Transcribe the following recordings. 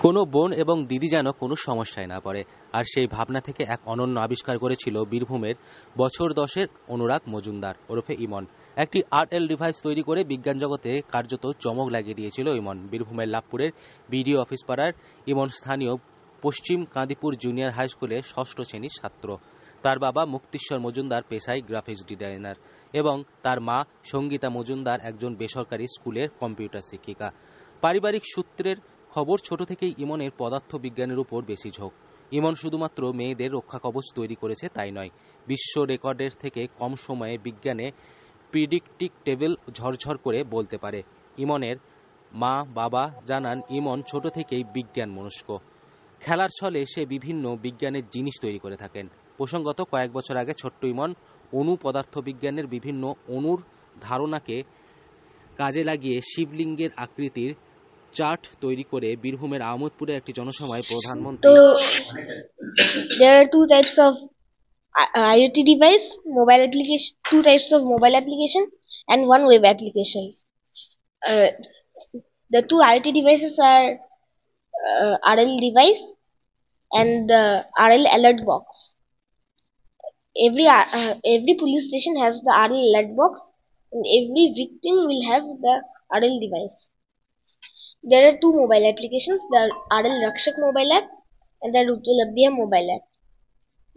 কোনো বোন এবং দিদি যেন কোনো সমস্যায় না পড়ে, আর সেই ভাবনা থেকে এক অনন্য আবিষ্কার করেছিল বীরভূমের বছর 10-এর অনুরাগ মজুমদার ওরফে ইমন। একটি আরএল ডিভাইস তৈরি করে বিজ্ঞান জগতে কার্যত চমক লাগিয়ে দিয়েছিল ইমন। বীরভূমের লাভপুরের বিডিও অফিস পাড়ার ইমন স্থানীয় পশ্চিম কাঁদিপুর জুনিয়র হাই স্কুলের 6ষ্ঠ শ্রেণীর ছাত্র। তার বাবা মুক্তিশ্বর মজুমদার পেশায় গ্রাফিক্স ডিজাইনার এবং তার মা সঙ্গীতা মজুমদার একজন বেসরকারি স্কুলের কম্পিউটার শিক্ষিকা। পারিবারিক সূত্রের খবর, ছোট থেকেই ইমনের পদার্থ বিজ্ঞানের উপর বেশি ঝোঁক। ইমন শুধুমাত্র মেয়েদের রক্ষা কবচ তৈরি করেছে তাই নয়, বিশ্ব রেকর্ডের থেকে কম সময়ে বিজ্ঞানে প্রিডিক্টেবল ঝরঝর করে বলতে পারে। ইমনের মা বাবা জানান, ইমন ছোট থেকেই বিজ্ঞান মনস্ক। খেলার ছলে সে বিভিন্ন বিজ্ঞানের জিনিস তৈরি করে থাকেন। প্রসঙ্গত, কয়েক বছর আগে ছোট্ট ইমন অণু পদার্থবিজ্ঞানের বিভিন্ন অণুর ধারণাকে কাজে লাগিয়ে শিবলিঙ্গের আকৃতির চার্ট তৈরি করে বীরভূমের আহমদপুরে একটি জনসভায় প্রধানমন্ত্রী। So there are two types of IoT device, mobile application, two types of mobile application and one web application. The two IoT devices are RL device and the RL alert box. Every police station has the RL alert box, and every victim will have the RL device. There are two mobile applications, the RL Rakshak mobile app and the Rutulabhya mobile app.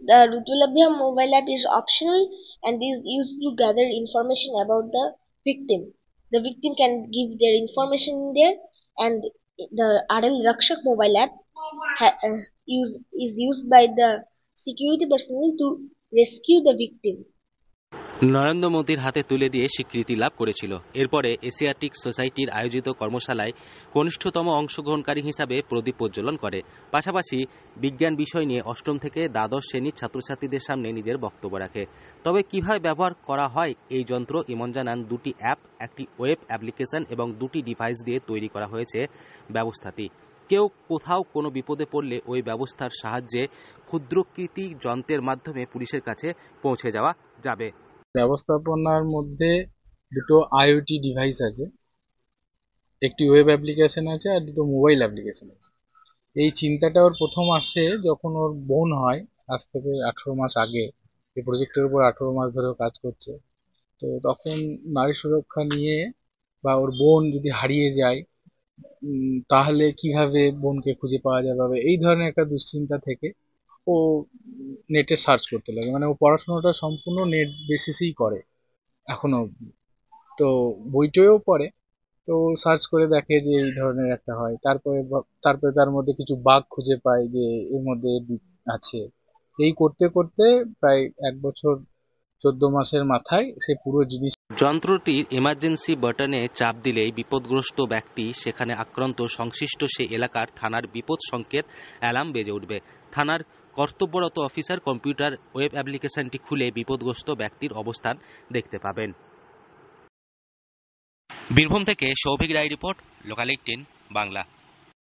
The Rutulabhya mobile app is optional and is used to gather information about the victim. The victim can give their information in there, and the RL Rakshak mobile app is used by the security personnel to rescue the victim. Narendra মোদীর হাতে তুলে দিয়ে স্বীকৃতি লাভ করেছিল। এরপরে Asiatic সোসাইটির আয়োজিত কর্মশালায় কনিষ্ঠতম অংশগ্রহণকারী হিসাবে প্রদীপ প্রজ্বলন করে। পাশাপাশি বিজ্ঞান বিষয় নিয়ে 8ম থেকে দ্বাদশ শ্রেণীর ছাত্রছাত্রীদের সামনে নিজের বক্তব্য রাখে। তবে কিভাবে ব্যবহার করা হয় এই যন্ত্র, ইমন জানান, 2টি অ্যাপ, একটি ওয়েব অ্যাপ্লিকেশন এবং 2টি ডিভাইস দিয়ে তৈরি করা হয়েছে ব্যবস্থাটি। কেউ কোথাও কোনো বিপদে পড়লে ওই ব্যবস্থার সাহায্যে ক্ষুদ্রাকৃতি যন্ত্রের মাধ্যমে পুলিশের কাছে পৌঁছে যাওয়া যাবে। ব্যবস্থাপনার মধ্যে দুটো আইওটি ডিভাইস আছে, একটি ওয়েব অ্যাপ্লিকেশন আছে আর দুটো মোবাইল অ্যাপ্লিকেশন আছে। এই চিন্তাটা ওর প্রথম আসে যখন ওর বোন হয়, আজ থেকে 18 মাস আগে। এই প্রজেক্টের উপর 18 মাস ধরে কাজ করছে। তো তখন নারী সুরক্ষা নিয়ে, বা ওর বোন যদি হারিয়ে যায় তাহলে কিভাবে বোনকে খুঁজে পাওয়া যাবে, এই ধরনের একটা দুশ্চিন্তা থেকে ও নেটে সার্চ করতে লাগে। মানে ও পড়াশোনাটা সম্পূর্ণ নেট বেসিসেই করে এখনো অবধি। তো বইটইও পড়ে, তো সার্চ করে দেখে যে এই ধরনের একটা হয়। তারপরে তার মধ্যে কিছু বাগ খুঁজে পায় যে এর মধ্যে আছে। এই করতে করতে প্রায় 1 বছর 14 মাসের মাথায় সে পুরো জিনিস। যন্ত্রটির এমার্জেন্সি বাটনে চাপ দিলেই বিপদগ্রস্ত ব্যক্তি সেখানে আক্রান্ত সংশ্লিষ্ট সে এলাকার থানার বিপদ সংকেত অ্যালার্ম বেজে উঠবে। থানার কর্তব্যরত অফিসার কম্পিউটার ওয়েব অ্যাপ্লিকেশনটি খুলে বিপদগ্রস্ত ব্যক্তির অবস্থান দেখতে পাবেন। বীরভূম থেকে সৌভিক রায় রিপোর্ট, লোকাল 18 বাংলা।